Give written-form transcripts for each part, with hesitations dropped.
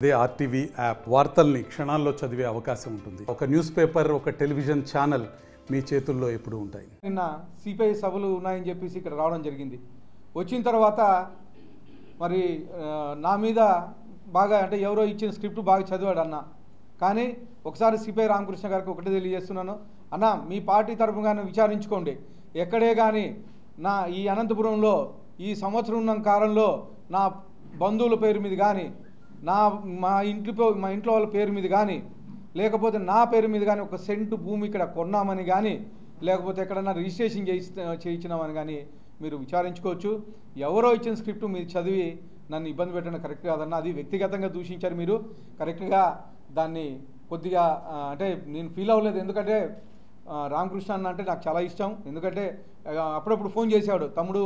అదే RTV app వార్తల్ని క్షణాల్లో చదివే అవకాశం ఉంటుంది. ఒక న్యూస్ పేపర్, ఒక టెలివిజన్ ఛానల్ మీ చేతుల్లో ఎప్పుడూ ఉంటాయి. నిన్న సిపిఐ సభలు ఉన్నాయని చెప్పేసి ఇక్కడ రావడం జరిగింది. వచ్చిన తర్వాత మరి నా మీద బాగా అంటే ఎవరో ఇచ్చిన స్క్రిప్ట్ బాగా చదివాడు అన్న. కానీ ఒకసారి సిపిఐ రామకృష్ణ గారికి ఒకటే తెలియజేస్తున్నాను, అన్న మీ పార్టీ తరఫున విచారించుకోండి. ఎక్కడే కానీ ఈ అనంతపురంలో ఈ సంవత్సరం ఉన్న కాలంలో నా బంధువుల పేరు మీద కానీ మా ఇంట్లో వాళ్ళ పేరు మీద కానీ లేకపోతే నా పేరు మీద కానీ ఒక సెంటు భూమి ఇక్కడ కొన్నామని కానీ లేకపోతే ఎక్కడన్నా రిజిస్ట్రేషన్ చేయించినామని కానీ మీరు విచారించుకోవచ్చు. ఎవరో ఇచ్చిన స్క్రిప్ట్ మీరు చదివి నన్ను ఇబ్బంది పెట్టడం కరెక్ట్ కాదన్న. అది వ్యక్తిగతంగా దూషించారు మీరు. కరెక్ట్గా దాన్ని కొద్దిగా అంటే నేను ఫీల్ అవ్వలేదు. ఎందుకంటే రామకృష్ణ అన్న అంటే నాకు చాలా ఇష్టం. ఎందుకంటే అప్పుడప్పుడు ఫోన్ చేశాడు, తమ్ముడు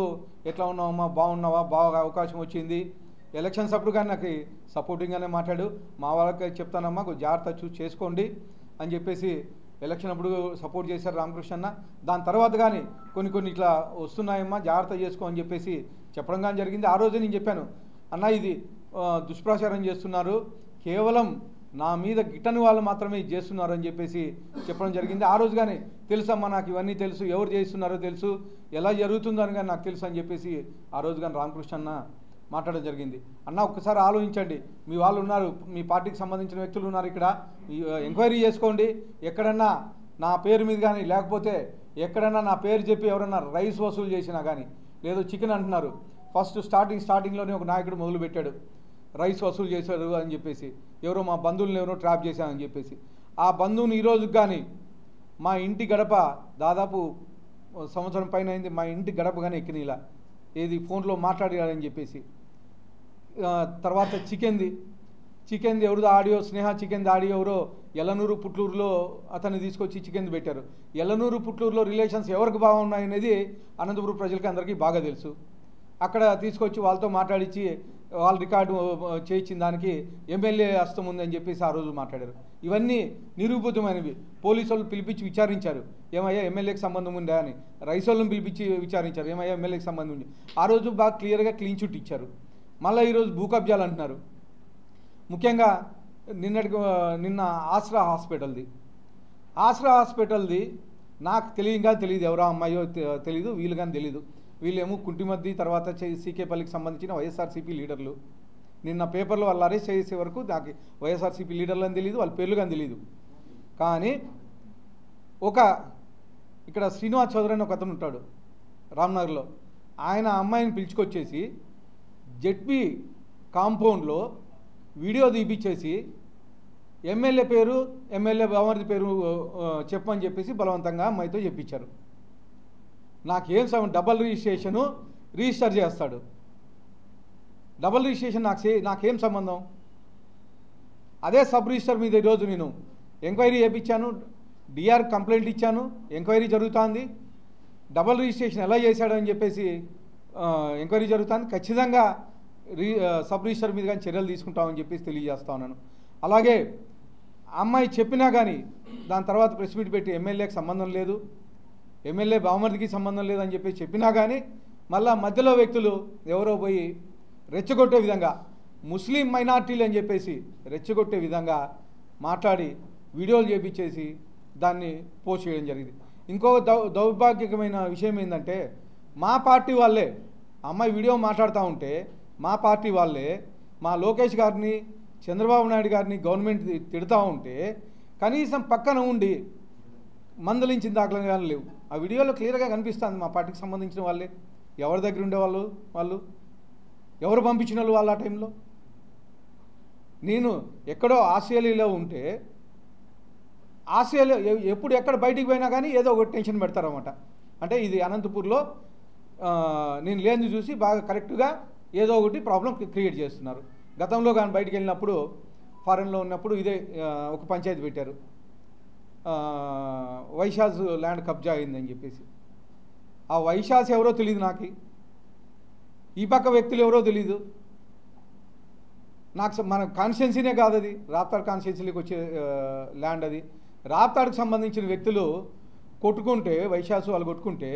ఎట్లా ఉన్నావమ్మా, బాగున్నావా, బాగా అవకాశం వచ్చింది ఎలక్షన్స్ అప్పుడు. కానీ నాకు సపోర్టింగ్గానే మాట్లాడు. మా వాళ్ళకి చెప్తానమ్మా కొంచెం జాగ్రత్త చేసుకోండి అని చెప్పేసి ఎలక్షన్ అప్పుడు సపోర్ట్ చేశారు రామకృష్ణ అన్న. దాని తర్వాత కానీ కొన్ని ఇట్లా వస్తున్నాయమ్మా జాగ్రత్త చేసుకో అని చెప్పేసి చెప్పడం కానీ జరిగింది. ఆ రోజే నేను చెప్పాను, అన్న ఇది దుష్ప్రచారం చేస్తున్నారు, కేవలం నా మీద గిట్టని వాళ్ళు మాత్రమే చేస్తున్నారు అని చెప్పేసి చెప్పడం జరిగింది. ఆ రోజు కానీ తెలుసమ్మా నాకు ఇవన్నీ తెలుసు, ఎవరు చేస్తున్నారో తెలుసు, ఎలా జరుగుతుందో అని కానీ నాకు తెలుసు అని చెప్పేసి ఆ రోజు కానీ రామకృష్ణ అన్న మాట్లాడడం జరిగింది. అన్న ఒక్కసారి ఆలోచించండి, మీ వాళ్ళు ఉన్నారు, మీ పార్టీకి సంబంధించిన వ్యక్తులు ఉన్నారు, ఇక్కడ ఎంక్వైరీ చేసుకోండి. ఎక్కడన్నా నా పేరు మీద కానీ లేకపోతే ఎక్కడన్నా నా పేరు చెప్పి ఎవరన్నా రైస్ వసూలు చేసినా కానీ, లేదో చికెన్ అంటున్నారు. ఫస్ట్ స్టార్టింగ్లోనే ఒక నాయకుడు మొదలుపెట్టాడు రైస్ వసూలు చేశారు అని చెప్పేసి, ఎవరో మా బంధువులను ఎవరో ట్రాప్ చేశానని చెప్పేసి. ఆ బంధువుని ఈరోజుకి కానీ మా ఇంటి గడప దాదాపు సంవత్సరం పైన అయింది, మా ఇంటి గడప కానీ ఎక్కినీలా ఏది ఫోన్లో మాట్లాడారని చెప్పేసి. తర్వాత చికెన్ది ఎవరిదో ఆడియో, స్నేహ చికెన్ది ఆడియో ఎవరో ఎల్లనూరు పుట్లూరులో అతన్ని తీసుకొచ్చి చికెన్ పెట్టారు. ఎల్లనూరు పుట్లూరులో రిలేషన్స్ ఎవరికి బాగున్నాయనేది అనంతపురం ప్రజలకి అందరికీ బాగా తెలుసు. అక్కడ తీసుకొచ్చి వాళ్ళతో మాట్లాడించి వాళ్ళ రికార్డు చేయించిన దానికి ఎమ్మెల్యే హస్తం ఉందని చెప్పేసి ఆ రోజు మాట్లాడారు. ఇవన్నీ నిరూపితమైనవి. పోలీసు వాళ్ళు పిలిపించి విచారించారు, ఏమయ్యా ఎమ్మెల్యేకి సంబంధం ఉందా అని. రైస్ వాళ్ళని పిలిపించి విచారించారు, ఏమయ్యా ఎమ్మెల్యేకి సంబంధం ఉంది. ఆ రోజు బాగా క్లియర్గా క్లీన్ చిట్ ఇచ్చారు. మళ్ళీ ఈరోజు భూ కబ్జాలు అంటున్నారు. ముఖ్యంగా నిన్న ఆశ్రా హాస్పిటల్ది నాకు తెలియదు ఎవరో అమ్మాయో తెలీదు, వీళ్ళు కానీ తెలీదు. వీళ్ళేమో కుంటిమద్ది తర్వాత సీకేపల్లికి సంబంధించిన వైఎస్ఆర్సీపీ లీడర్లు. నిన్న పేపర్లో వాళ్ళు అరెస్ట్ చేసే వరకు నాకు వైఎస్ఆర్సీపీ లీడర్లు అని తెలియదు, వాళ్ళ పేర్లు కానీ తెలియదు. కానీ ఇక్కడ శ్రీనివాస్ చౌదరి అని ఒక అతను ఉంటాడు రామ్నగర్లో, ఆయన అమ్మాయిని పిలుచుకొచ్చేసి జెడ్పీ కాంపౌండ్లో వీడియో తీపిచ్చేసి ఎమ్మెల్యే పేరు, ఎమ్మెల్యే బామర్ది పేరు చెప్పని చెప్పేసి బలవంతంగా అమ్మాయితో చెప్పించారు. నాకేం డబల్ రిజిస్టర్ చేస్తాడు. డబల్ రిజిస్ట్రేషన్ నాకేం సంబంధం? అదే సబ్ రిజిస్టర్ మీద ఈరోజు నేను ఎంక్వైరీ చేయించాను, డిఆర్ కంప్లైంట్ ఇచ్చాను, ఎంక్వైరీ జరుగుతుంది. డబల్ రిజిస్ట్రేషన్ ఎలా చేశాడు అని చెప్పేసి ఎంక్వైరీ జరుగుతుంది. ఖచ్చితంగా సబ్ రిజిస్టర్ మీద కానీ చర్యలు తీసుకుంటామని చెప్పేసి తెలియజేస్తా ఉన్నాను. అలాగే అమ్మాయి చెప్పినా కానీ దాని తర్వాత ప్రెస్ మీట్ పెట్టి ఎమ్మెల్యేకి సంబంధం లేదు, ఎమ్మెల్యే బావమర్దికి సంబంధం లేదని చెప్పి చెప్పినా కానీ మళ్ళా మధ్యలో వ్యక్తులు ఎవరో పోయి రెచ్చగొట్టే విధంగా, ముస్లిం మైనార్టీలు అని చెప్పేసి రెచ్చగొట్టే విధంగా మాట్లాడి వీడియోలు చేపించేసి దాన్ని పోస్ట్ చేయడం జరిగింది. ఇంకో దౌర్భాగ్యకమైన విషయం ఏంటంటే, మా పార్టీ వాళ్ళే అమ్మాయి వీడియో మాట్లాడుతూ ఉంటే మా పార్టీ వాళ్ళే మా లోకేష్ గారిని, చంద్రబాబు నాయుడు గారిని గవర్నమెంట్ తిడుతూ ఉంటే కనీసం పక్కన ఉండి మందలించిన దాఖలు కానీ లేవు. ఆ వీడియోలో క్లియర్గా కనిపిస్తుంది మా పార్టీకి సంబంధించిన వాళ్ళే. ఎవరి దగ్గర ఉండేవాళ్ళు వాళ్ళు, ఎవరు పంపించిన వాళ్ళు ఆ టైంలో. నేను ఎక్కడో ఆస్ట్రేలియాలో ఉంటే ఆస్ట్రేలియా ఎప్పుడు ఎక్కడ బయటికి పోయినా కానీ ఏదో ఒక టెన్షన్ పెడతారన్నమాట. అంటే ఇది అనంతపూర్లో నేను లేని చూసి బాగా కరెక్ట్గా ఏదో ఒకటి ప్రాబ్లం క్రియేట్ చేస్తున్నారు. గతంలో కానీ బయటికి వెళ్ళినప్పుడు ఫారెన్లో ఉన్నప్పుడు ఇదే ఒక పంచాయతీ పెట్టారు, వైశాస్ ల్యాండ్ కబ్జా అయిందని చెప్పేసి. ఆ వైశాస్ ఎవరో తెలియదు నాకు, ఈ పక్క వ్యక్తులు ఎవరో తెలీదు నాకు. మన కాన్స్టిట్యున్సీనే కాదు అది, రాప్తాడు కాన్స్టిట్యున్సీలోకి వచ్చే ల్యాండ్ అది. రాప్తాడుకు సంబంధించిన వ్యక్తులు కొట్టుకుంటే, వైశాసు వాళ్ళు కొట్టుకుంటే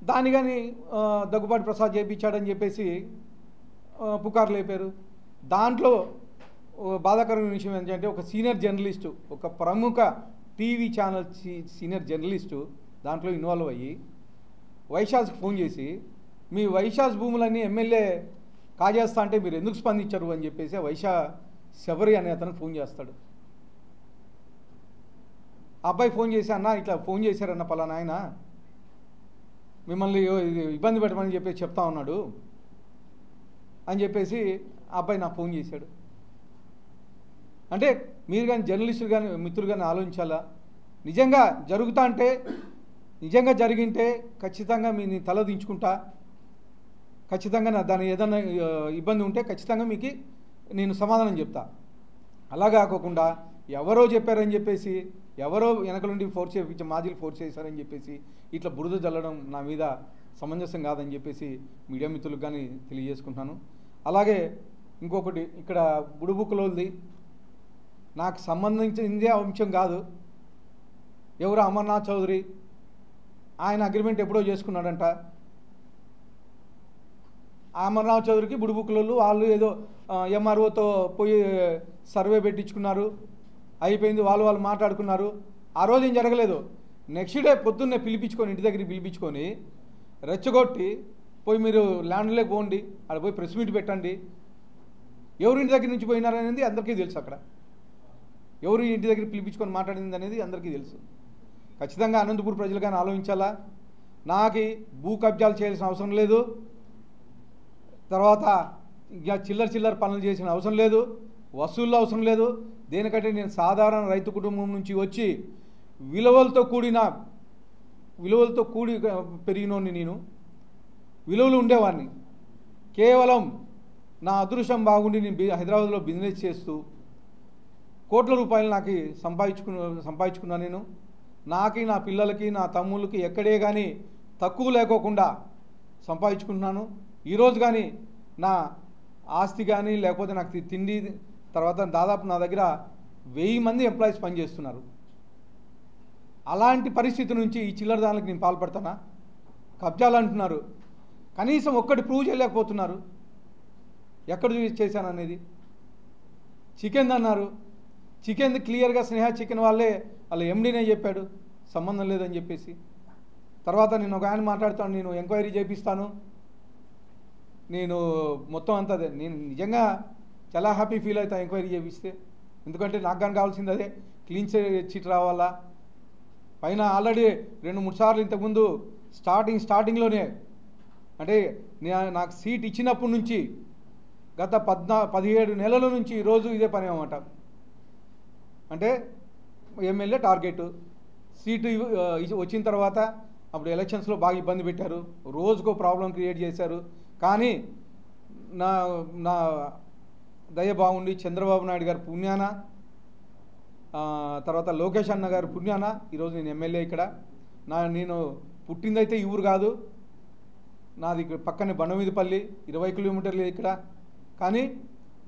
దాన్ని కానీ దగ్గుబాటి ప్రసాద్ చేయించాడని చెప్పేసి పుకార్లు లేపారు. దాంట్లో బాధాకరమైన విషయం ఏంటంటే ఒక సీనియర్ జర్నలిస్టు, ఒక ప్రముఖ టీవీ ఛానల్ సీనియర్ జర్నలిస్టు దాంట్లో ఇన్వాల్వ్ అయ్యి వైశాస్కి ఫోన్ చేసి మీ వైశాస్ భూములన్నీ ఎమ్మెల్యే కాజేస్తా అంటే మీరు ఎందుకు స్పందించరు అని చెప్పేసి వైశా శబరి అనే అతను ఫోన్ చేస్తాడు. అబ్బాయి ఫోన్ చేసి అన్న ఇట్లా ఫోన్ చేశారన్న పలానా ఆయన మిమ్మల్ని ఇబ్బంది పెట్టమని చెప్పేసి చెప్తా ఉన్నాడు అని చెప్పేసి అబ్బాయి నాకు ఫోన్ చేశాడు. అంటే మీరు కానీ జర్నలిస్టులు కానీ మిత్రులు కానీ ఆలోచించాలా, నిజంగా జరుగుతా అంటే నిజంగా జరిగింటే ఖచ్చితంగా మీ తల దించుకుంటా, ఖచ్చితంగా దాని ఏదైనా ఇబ్బంది ఉంటే ఖచ్చితంగా మీకు నేను సమాధానం చెప్తా. అలా కాకుండా ఎవరో చెప్పారని చెప్పేసి ఎవరో వెనక నుండి ఫోర్స్ చేయించి మాజీలు ఫోర్స్ చేశారని చెప్పేసి ఇట్లా బురద జల్లడం నా మీద సమంజసం కాదని చెప్పేసి మీడియా మిత్రులకు కానీ తెలియజేసుకుంటున్నాను. అలాగే ఇంకొకటి ఇక్కడ బుడుబుక్కులోది నాకు సంబంధించిందే అంశం కాదు. ఎవరు అమర్నాథ్ చౌదరి ఆయన అగ్రిమెంట్ ఎప్పుడో చేసుకున్నాడంట. అమర్నాథ్ చౌదరికి బుడుబుక్కులు వాళ్ళు ఏదో ఎంఆర్ఓతో పోయి సర్వే పెట్టించుకున్నారు, అయిపోయింది, వాళ్ళు మాట్లాడుకున్నారు. ఆ రోజు ఏం జరగలేదు. నెక్స్ట్ డే పొద్దున్నే పిలిపించుకొని ఇంటి దగ్గరికి పిలిపించుకొని రెచ్చగొట్టి పోయి మీరు ల్యాండ్లోకి పోండి, అక్కడ పోయి ప్రెస్ మీట్ పెట్టండి. ఎవరు ఇంటి దగ్గర నుంచి పోయినారనేది అందరికీ తెలుసు. అక్కడ ఎవరు ఇంటి దగ్గర పిలిపించుకొని మాట్లాడింది అనేది అందరికీ తెలుసు. ఖచ్చితంగా అనంతపూర్ ప్రజలు కానీ ఆలోచించాలా. నాకు భూ కబ్జాలు చేయాల్సిన అవసరం లేదు, తర్వాత ఇక చిల్లర పనులు చేసిన అవసరం లేదు, వసూళ్ళు అవసరం లేదు. దేనికంటే నేను సాధారణ రైతు కుటుంబం నుంచి వచ్చి విలువలతో కూడి పెరిగినోడిని, నేను విలువలు ఉండేవాడిని. కేవలం నా అదృష్టం బాగుండి నేను హైదరాబాద్లో బిజినెస్ చేస్తూ కోట్ల రూపాయలు నాకు సంపాదించుకున్నా. నేను నాకి నా పిల్లలకి నా తమ్ముళ్ళకి ఎక్కడే కానీ తక్కువ లేకోకుండా సంపాదించుకుంటున్నాను. ఈరోజు కానీ నా ఆస్తి కానీ లేకపోతే నాకు తిండి, తర్వాత దాదాపు నా దగ్గర 1000 మంది ఎంప్లాయీస్ పనిచేస్తున్నారు. అలాంటి పరిస్థితి నుంచి ఈ చిల్లర దానికి నేను పాల్పడతానా? కబ్జాలు అంటున్నారు, కనీసం ఒక్కటి ప్రూవ్ చేయలేకపోతున్నారు ఎక్కడ చేశాననేది. చికెన్ అన్నారు, చికెన్ క్లియర్గా స్నేహ చికెన్ వాళ్ళ ఎండీనే చెప్పాడు సంబంధం లేదని చెప్పేసి. తర్వాత నేను ఒక ఆయన మాట్లాడుతాను, నేను ఎంక్వైరీ చేపిస్తాను, నేను మొత్తం అంతా అదే. నేను నిజంగా చాలా హ్యాపీ ఫీల్ అవుతాను ఎంక్వైరీ చేపిస్తే. ఎందుకంటే నాకు కానీ కావాల్సింది అదే, క్లీన్ చిట్ రావాలా. పైన ఆల్రెడీ 2-3 సార్లు ఇంతకుముందు స్టార్టింగ్లోనే అంటే నాకు సీట్ ఇచ్చినప్పటి నుంచి గత 17 నెలల నుంచి ఈరోజు ఇదే పని అన్నమాట. అంటే ఎమ్మెల్యే టార్గెట్ సీటు వచ్చిన తర్వాత అప్పుడు ఎలక్షన్స్లో బాగా ఇబ్బంది పెట్టారు, రోజుకో ప్రాబ్లం క్రియేట్ చేశారు. కానీ నా దయ బాగుండి చంద్రబాబు నాయుడు గారి పుణ్యాన, తర్వాత లోకేష్ అన్న గారి పుణ్యాన ఈరోజు నేను ఎమ్మెల్యే ఇక్కడ. నేను పుట్టిందైతే ఈ ఊరు కాదు, నాది ఇక్కడ పక్కనే బండమీదపల్లి, 20 కిలోమీటర్లు ఇక్కడ. కానీ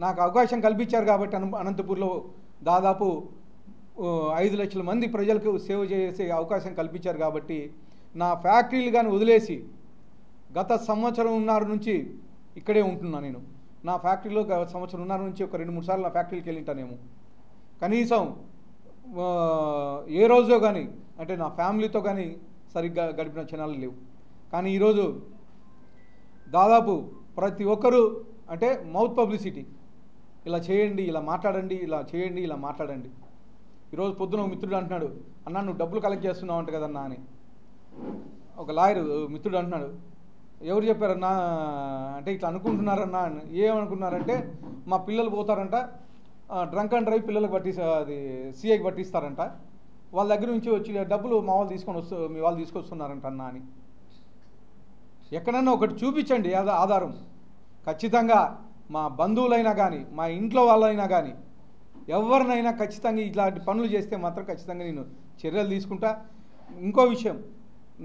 నాకు అవకాశం కల్పించారు కాబట్టి అనంతపూర్లో దాదాపు 5 లక్షల మంది ప్రజలకు సేవ చేసే అవకాశం కల్పించారు కాబట్టి నా ఫ్యాక్టరీలు కానీ వదిలేసి గత 1.5 సంవత్సరం నుంచి ఇక్కడే ఉంటున్నా. నేను నా ఫ్యాక్టరీలో 1.5 సంవత్సరం నుంచి ఒక 2-3 సార్లు నా ఫ్యాక్టరీకి వెళ్ళింటానేమో. కనీసం ఏ రోజో కానీ అంటే నా ఫ్యామిలీతో కానీ సరిగ్గా గడిపిన క్షణాలు లేవు. కానీ ఈరోజు దాదాపు ప్రతి ఒక్కరూ అంటే మౌత్ పబ్లిసిటీ, ఇలా చేయండి, ఇలా మాట్లాడండి, ఇలా చేయండి, ఇలా మాట్లాడండి. ఈరోజు పొద్దున మిత్రుడు అంటున్నాడు, అన్నా నువ్వు డబ్బులు కలెక్ట్ చేస్తున్నావు అంట కదన్నా అని. ఒక లాయర్ మిత్రుడు అంటున్నాడు, ఎవరు చెప్పారన్నా అంటే ఇట్లా అనుకుంటున్నారన్నా. ఏమనుకున్నారంటే మా పిల్లలు పోతారంట డ్రంక్ అండ్ డ్రైవ్ పిల్లలకు అది సిఐకి పట్టిస్తారంట, వాళ్ళ దగ్గర నుంచి వచ్చి డబ్బులు మీ వాళ్ళు తీసుకొస్తున్నారంట అన్నా అని. ఎక్కడన్నా ఒకటి చూపించండి ఆధారం. ఖచ్చితంగా మా బంధువులైనా కానీ మా ఇంట్లో వాళ్ళైనా కానీ ఎవరినైనా ఖచ్చితంగా ఇట్లాంటి పనులు చేస్తే మాత్రం ఖచ్చితంగా నేను చర్యలు తీసుకుంటా. ఇంకో విషయం,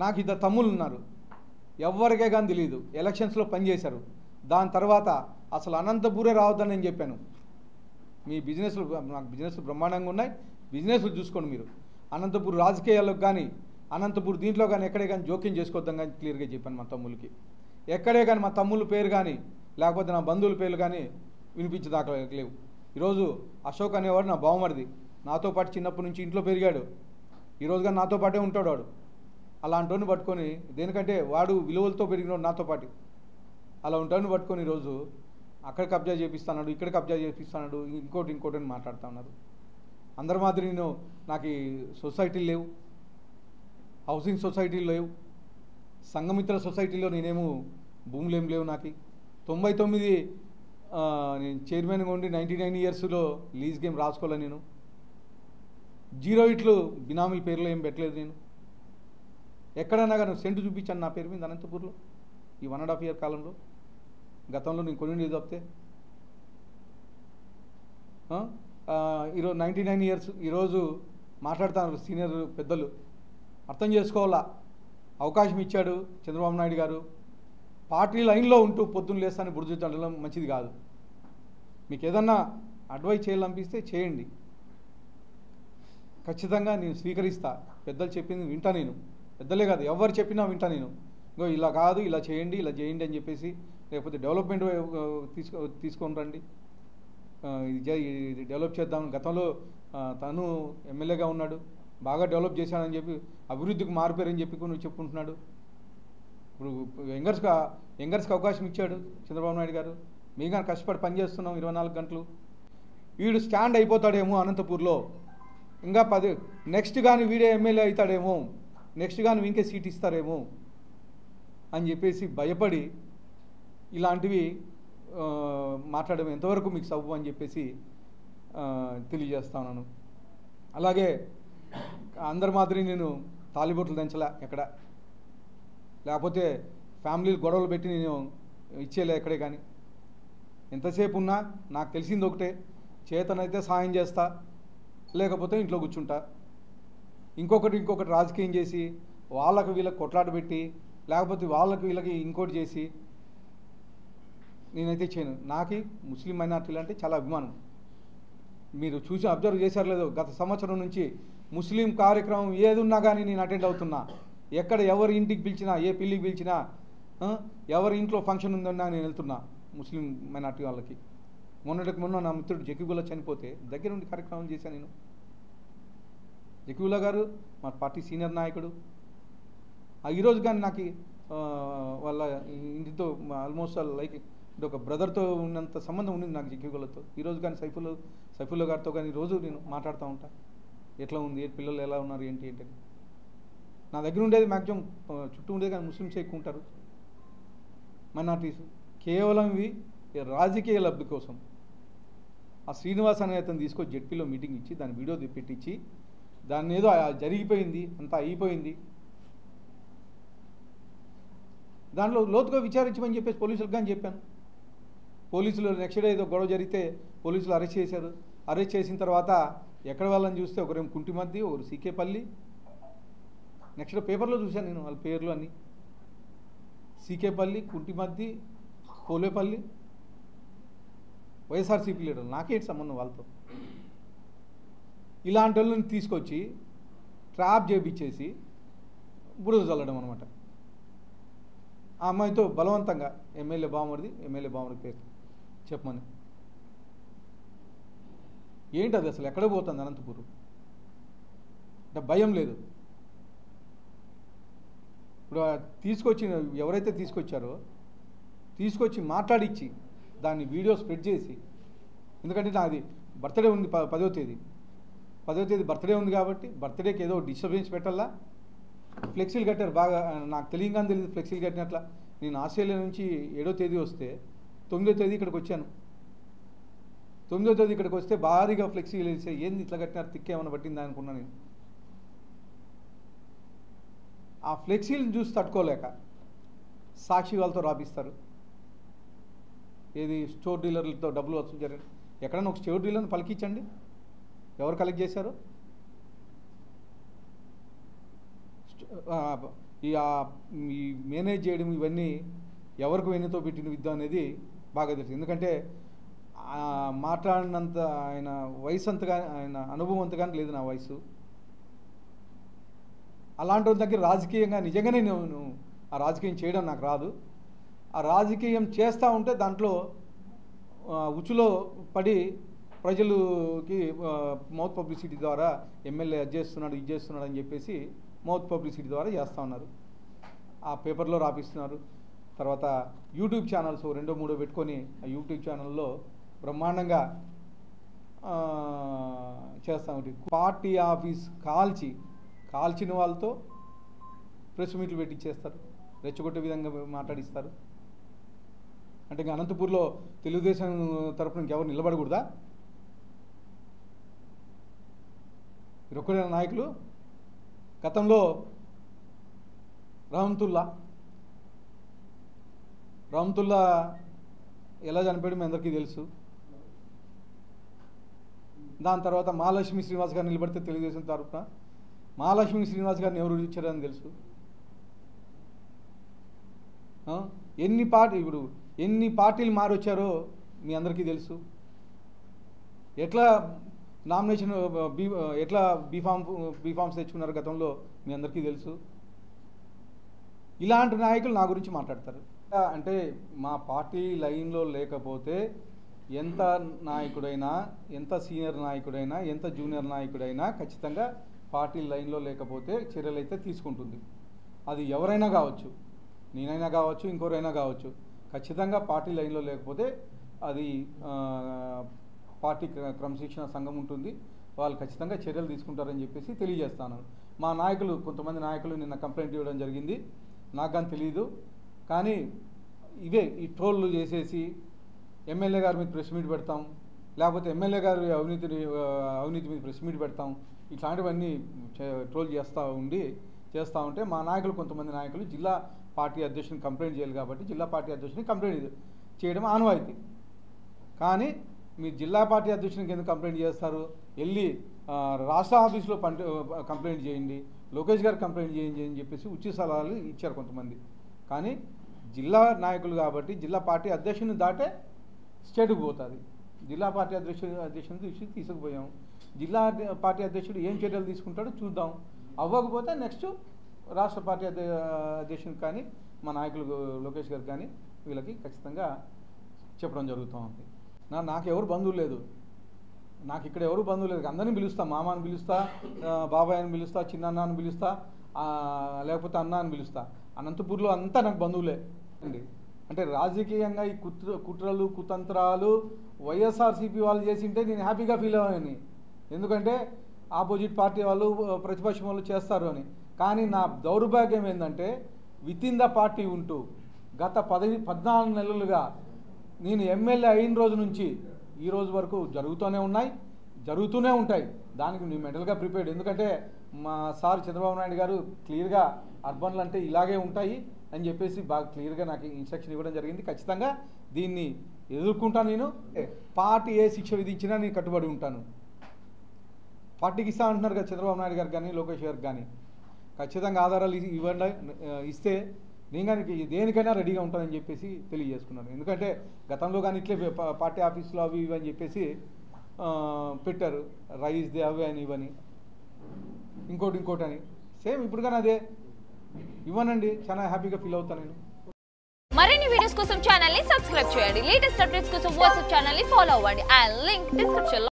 నాకు 2 తమ్ముళ్ళు ఉన్నారు, ఎవరికే కానీ తెలియదు, ఎలక్షన్స్లో పనిచేశారు. దాని తర్వాత అసలు అనంతపూరే రావద్దని నేను చెప్పాను. మీ బిజినెస్లు, నాకు బిజినెస్లు బ్రహ్మాండంగా ఉన్నాయి, బిజినెస్లు చూసుకోండి మీరు. అనంతపూర్ రాజకీయాలకు కానీ అనంతపూర్ దీంట్లో కానీ ఎక్కడే కానీ జోక్యం చేసుకోవద్దని కానీ క్లియర్గా చెప్పాను మా తమ్ముళ్ళకి. ఎక్కడే కానీ మా తమ్ముళ్ళ పేరు కానీ లేకపోతే నా బంధువుల పేర్లు కానీ వినిపించే దాఖలాలు లేవు. ఈరోజు అశోక్ అనేవాడు నా బావమరిది, నాతో పాటు చిన్నప్పటి నుంచి ఇంట్లో పెరిగాడు, ఈరోజు కానీ నాతో పాటే ఉంటాడు వాడు. అలాంటి పట్టుకొని, దేనికంటే వాడు విలువలతో పెరిగినాడు నాతో పాటు, అలా ఉంటాను పట్టుకొని ఈరోజు అక్కడ కబ్జా చేపిస్తున్నాడు, ఇక్కడ కబ్జా చేపిస్తున్నాడు, ఇంకోటి అని మాట్లాడుతూ ఉన్నారు. అందరి మాదిరి నాకు సొసైటీలు లేవు, హౌసింగ్ సొసైటీలు లేవు, సంఘమిత్ర సొసైటీలో నేనేమో భూములు ఏం లేవు. నాకు 99 నేను చైర్మన్గా ఉండి 99 ఇయర్స్లో లీజ్ గేమ్ రాసుకోలే. నేను 0 ఇట్లు బినామీల పేర్లో ఏం పెట్టలేదు. నేను ఎక్కడైనా కానీ సెంటు చూపించాను నా పేరు మీద అనంతపూర్లో ఈ 1.5 ఇయర్ కాలంలో. గతంలో నేను కొన్ని తప్పితే ఈరోజు 99 ఇయర్స్ ఈరోజు మాట్లాడుతున్నారు సీనియర్ పెద్దలు. అర్థం చేసుకోవాలా, అవకాశం ఇచ్చాడు చంద్రబాబు నాయుడు గారు. పార్టీ లైన్లో ఉంటూ పొద్దున్న లేస్తాను బుర్జు తండడం మంచిది కాదు. మీకు ఏదన్నా అడ్వైజ్ చేయాలనిపిస్తే చేయండి, ఖచ్చితంగా నేను స్వీకరిస్తా. పెద్దలు చెప్పింది వింటా, నేను పెద్దలే కాదు ఎవరు చెప్పినా వింటా. నేను ఇంకో ఇలా కాదు, ఇలా చేయండి అని చెప్పేసి, లేకపోతే డెవలప్మెంట్ తీసుకొని రండి, ఇది డెవలప్ చేద్దాం. గతంలో తను ఎమ్మెల్యేగా ఉన్నాడు, బాగా డెవలప్ చేశాడని చెప్పి, అభివృద్ధికి మారిపోయారని చెప్పి నువ్వు చెప్పుకుంటున్నాడు. ఇప్పుడు యంగర్స్కి అవకాశం ఇచ్చాడు చంద్రబాబు నాయుడు గారు. మేము కానీ కష్టపడి పనిచేస్తున్నాం 24 గంటలు. వీడు స్టాండ్ అయిపోతాడేమో అనంతపూర్లో, ఇంకా నెక్స్ట్ కానీ వీడే ఎమ్మెల్యే అవుతాడేమో, నెక్స్ట్ కానీ వీకే సీట్ ఇస్తారేమో అని చెప్పేసి భయపడి ఇలాంటివి మాట్లాడడం ఎంతవరకు మీకు సవ్వు అని చెప్పేసి తెలియజేస్తాను. అలాగే అందరి మాదిరి నేను తాలిబొట్లు దంచలే ఎక్కడ, లేకపోతే ఫ్యామిలీలు గొడవలు పెట్టి నేను ఇచ్చేలే ఎక్కడే. కానీ ఎంతసేపు ఉన్నా నాకు తెలిసింది ఒకటే, చేతనైతే సాయం చేస్తా, లేకపోతే ఇంట్లో కూర్చుంటా. ఇంకొకటి రాజకీయం చేసి వాళ్ళకి వీళ్ళకి కొట్లాట పెట్టి, లేకపోతే వాళ్ళకి వీళ్ళకి ఇంకోటి చేసి నేనైతే చేయను. నాకు ముస్లిం మైనార్టీలు అంటే చాలా అభిమానం. మీరు చూసి అబ్జర్వ్ చేశారు లేదో, గత సంవత్సరం నుంచి ముస్లిం కార్యక్రమం ఏది ఉన్నా కానీ నేను అటెండ్ అవుతున్నా. ఎక్కడ ఎవరి ఇంటికి పిలిచినా, ఏ పెళ్ళికి పిలిచినా, ఎవరి ఇంట్లో ఫంక్షన్ ఉందన్నా నేను వెళ్తున్నా ముస్లిం మైనార్టీ వాళ్ళకి. మొన్న నా మిత్రుడు జకీబుల్లా చనిపోతే దగ్గరుండి కార్యక్రమం చేశాను నేను. జకీబుల్లా గారు మా పార్టీ సీనియర్ నాయకుడు. ఈరోజు కానీ నాకు వాళ్ళ ఇంటితో ఆల్మోస్ట్ లైక్ ఒక బ్రదర్తో ఉన్నంత సంబంధం ఉంది నాకు జకీబుల్లాతో. ఈరోజు కానీ సైఫుల్లా గారితో కానీ రోజు నేను మాట్లాడుతూ ఉంటా, ఎట్లా ఉంది, పిల్లలు ఎలా ఉన్నారు, ఏంటి అని. నా దగ్గర ఉండేది మ్యాక్సిమం చుట్టూ ఉండేది కానీ ముస్లిమ్స్ ఎక్కువ ఉంటారు, మైనార్టీస్. కేవలం ఇవి రాజకీయ లబ్ధి కోసం ఆ శ్రీనివాస్ అనే అతను తీసుకొచ్చి జెడ్పీలో మీటింగ్ ఇచ్చి దాని వీడియో పెట్టించి దాన్ని ఏదో జరిగిపోయింది, అంతా అయిపోయింది, దాంట్లో లోతుగా విచారించమని చెప్పేసి పోలీసులకు కానీ చెప్పాను. పోలీసులు నెక్స్ట్ డే ఏదో గొడవ జరిగితే పోలీసులు అరెస్ట్ చేశారు. అరెస్ట్ చేసిన తర్వాత ఎక్కడ వాళ్ళని చూస్తే ఒకరేమో కుంటిమద్ది, ఒకరు సీకేపల్లి. నెక్స్ట్ పేపర్లో చూశాను నేను వాళ్ళ పేర్లు అన్నీ, సీకేపల్లి, కుంటిమద్ది, కోలేపల్లి, వైఎస్ఆర్సీపీ లీడర్లు. నాకేంటి సంబంధం వాళ్ళతో? ఇలాంటి వాళ్ళని తీసుకొచ్చి ట్రాప్ చేపించేసి బురద చల్లడం అనమాట. ఆ అమ్మాయితో బలవంతంగా ఎమ్మెల్యే బావమరిది పేరు చెప్పమని. ఏంటి అది అసలు? ఎక్కడ పోతుంది అనంతపూర్? అంటే భయం లేదు. ఇప్పుడు తీసుకొచ్చి ఎవరైతే తీసుకొచ్చారో తీసుకొచ్చి మాట్లాడిచ్చి దాన్ని వీడియో స్ప్రెడ్ చేసి, ఎందుకంటే నాది బర్త్డే ఉంది 10వ తేదీ బర్త్డే ఉంది కాబట్టి బర్త్డేకి ఏదో డిస్టర్బెన్స్ పెట్టాలా. ఫ్లెక్సీలు కట్టారు బాగా, నాకు తెలియగానే తెలియదు ఫ్లెక్సీలు కట్టినట్లా. నేను ఆస్ట్రేలియా నుంచి 7వ తేదీ వస్తే 9వ తేదీ ఇక్కడికి వచ్చాను. 9వ తేదీ ఇక్కడికి వస్తే భారీగా ఫ్లెక్సీలు వేసే, ఏంది ఇట్లా కట్టినారు, తిక్కేమన్నా పట్టిందా అనుకున్నా నేను. ఆ ఫ్లెక్సీలను చూసి తట్టుకోలేక సాక్షి వాళ్ళతో రాపిస్తారు. ఏది స్టోర్ డీలర్లతో డబ్బులు వసూలు జరిగింది. ఎక్కడైనా ఒక స్టోర్ డీలర్ని పలికించండి, ఎవరు కలెక్ట్ చేశారు? ఈ మేనేజ్ చేయడం ఇవన్నీ ఎవరికి వెన్నుతో పెట్టిన విద్య అనేది బాగా తెలుసు. ఎందుకంటే మాట్లాడినంత ఆయన వయసు అంతగా, ఆయన అనుభవం అంతగానే లేదు నా వయసు. అలాంటి దగ్గర రాజకీయంగా నిజంగానే నేను ఆ రాజకీయం చేయడం నాకు రాదు. ఆ రాజకీయం చేస్తూ ఉంటే దాంట్లో ఉచ్చులో పడి ప్రజలకి మౌత్ పబ్లిసిటీ ద్వారా ఎమ్మెల్యే అది చేస్తున్నాడు ఇది చేస్తున్నాడు అని చెప్పేసి మౌత్ పబ్లిసిటీ ద్వారా చేస్తూ ఉన్నారు. ఆ పేపర్లో రాపిస్తున్నారు. తర్వాత యూట్యూబ్ ఛానల్స్ 2-3 పెట్టుకొని ఆ యూట్యూబ్ ఛానల్లో బ్రహ్మాండంగా చేస్తూ ఉంటాయి. పార్టీ ఆఫీస్ కాల్చిన వాళ్ళతో ప్రెస్ మీట్లు పెట్టించేస్తారు, రెచ్చగొట్టే విధంగా మాట్లాడిస్తారు. అంటే ఇంకా అనంతపూర్లో తెలుగుదేశం తరఫున ఇంకెవరు నిలబడకూడదా? మీరు ఒక్కడే నాయకులు. గతంలో రహమతుల్లా ఎలా చనిపోయాడు మీ అందరికీ తెలుసు. దాని తర్వాత మహాలక్ష్మి శ్రీనివాస్ గారు నిలబడితే తెలుగుదేశం తరఫున మహాలక్ష్మి శ్రీనివాస్ గారిని ఎవరు ఇచ్చారని తెలుసు. ఎన్ని పార్టీలు మారొచ్చారో మీ అందరికీ తెలుసు. ఎట్లా నామినేషన్ ఎట్లా బీఫామ్స్ తెచ్చుకున్నారు గతంలో మీ అందరికీ తెలుసు. ఇలాంటి నాయకులు నా గురించి మాట్లాడతారు. అంటే మా పార్టీ లైన్లో లేకపోతే ఎంత నాయకుడైనా, ఎంత సీనియర్ నాయకుడైనా, ఎంత జూనియర్ నాయకుడైనా ఖచ్చితంగా పార్టీ లైన్లో లేకపోతే చర్యలు అయితే తీసుకుంటుంది. అది ఎవరైనా కావచ్చు, నేనైనా కావచ్చు, ఇంకోరైనా కావచ్చు. ఖచ్చితంగా పార్టీ లైన్లో లేకపోతే అది పార్టీ క్రమశిక్షణ సంఘం ఉంటుంది, వాళ్ళు ఖచ్చితంగా చర్యలు తీసుకుంటారని చెప్పేసి తెలియజేస్తాను. మా నాయకులు కొంతమంది నాయకులు నిన్న కంప్లైంట్ ఇవ్వడం జరిగింది. నాకు కానీ తెలియదు, కానీ ఇవే ఈ ట్రోళ్ళు చేసేసి ఎమ్మెల్యే గారి మీద ప్రెస్ మీట్ పెడతాం, లేకపోతే ఎమ్మెల్యే గారి అవినీతి మీద ప్రెస్ మీట్ పెడతాం, ఇట్లాంటివన్నీ ట్రోల్ చేస్తూ ఉంటే మా నాయకులు కొంతమంది నాయకులు జిల్లా పార్టీ అధ్యక్షుని కంప్లైంట్ చేయాలి కాబట్టి జిల్లా పార్టీ అధ్యక్షుని కంప్లైంట్ చేయడం ఆనవాయితీ. కానీ మీరు జిల్లా పార్టీ అధ్యక్షునికి ఎందుకు కంప్లైంట్ చేస్తారు? వెళ్ళి రాష్ట్ర ఆఫీస్లో కంప్లైంట్ చేయండి, లోకేష్ గారు కంప్లైంట్ చేయండి అని చెప్పేసి ఉచిత సలహాలు ఇచ్చారు కొంతమంది. కానీ జిల్లా నాయకులు కాబట్టి జిల్లా పార్టీ అధ్యక్షుని దాటే స్టేట్కి పోతుంది. జిల్లా పార్టీ అధ్యక్షుని తీసుకుపోయాం. జిల్లా పార్టీ అధ్యక్షుడు ఏం చర్యలు తీసుకుంటాడో చూద్దాం. అవ్వకపోతే నెక్స్ట్ రాష్ట్ర పార్టీ అధ్యక్షునికి కానీ మా నాయకులు లోకేష్ గారు కానీ వీళ్ళకి ఖచ్చితంగా చెప్పడం జరుగుతూ ఉంది. నాకు ఎవరు బంధువులు లేదు, నాకు ఇక్కడ ఎవరు బంధువులు లేదు. అందరినీ పిలుస్తా, మామాని పిలుస్తా, బాబాయ్ అని పిలుస్తా, చిన్న అని పిలుస్తా, లేకపోతే అన్న అని పిలుస్తా. అనంతపూర్లో అంతా నాకు బంధువులే అండి. అంటే రాజకీయంగా ఈ కుట్రలు కుతంత్రాలు వైఎస్ఆర్సీపీ వాళ్ళు చేసింటే నేను హ్యాపీగా ఫీల్ అయ్యాను. ఎందుకంటే ఆపోజిట్ పార్టీ వాళ్ళు ప్రతిపక్షం వాళ్ళు చేస్తారు అని. కానీ నా దౌర్భాగ్యం ఏంటంటే వితిన్ ద పార్టీ ఉంటూ గత 14 నెలలుగా నేను ఎమ్మెల్యే అయిన రోజు నుంచి ఈ రోజు వరకు జరుగుతూనే ఉంటాయి. దానికి నేను మెంటల్గా ప్రిపేర్డ్. ఎందుకంటే మా సార్ చంద్రబాబు నాయుడు గారు క్లియర్గా అర్బన్లు అంటే ఇలాగే ఉంటాయి అని చెప్పేసి బాగా క్లియర్గా నాకు ఇన్స్ట్రక్షన్ ఇవ్వడం జరిగింది. ఖచ్చితంగా దీన్ని ఎదుర్కొంటాను. నేను పార్టీ ఏ శిక్ష విధించినా నేను కట్టుబడి ఉంటాను. పార్టీకి ఇస్తా అంటున్నారు కదా చంద్రబాబు నాయుడు గారు కానీ లోకేష్ గారికి కానీ, ఖచ్చితంగా ఆధారాలు ఇస్తే నేను కానీ దేనికైనా రెడీగా ఉంటానని చెప్పేసి తెలియజేసుకున్నాను. ఎందుకంటే గతంలో కానీ ఇట్లే పార్టీ ఆఫీసులో అవి ఇవి అని చెప్పేసి పెట్టారు, రైస్ దే అవి అని ఇవని, ఇంకోటి అని. సేమ్ ఇప్పుడు కానీ అదే ఇవ్వనండి, చాలా హ్యాపీగా ఫీల్ అవుతాను నేను. మరిన్ని వీడియోస్ కోసం ఛానల్ ని సబ్స్క్రైబ్ చేయండి. లేటెస్ట్ అప్డేట్స్ కోసం వాట్సాప్ ఛానల్ ని ఫాలో అవ్వండి. And link description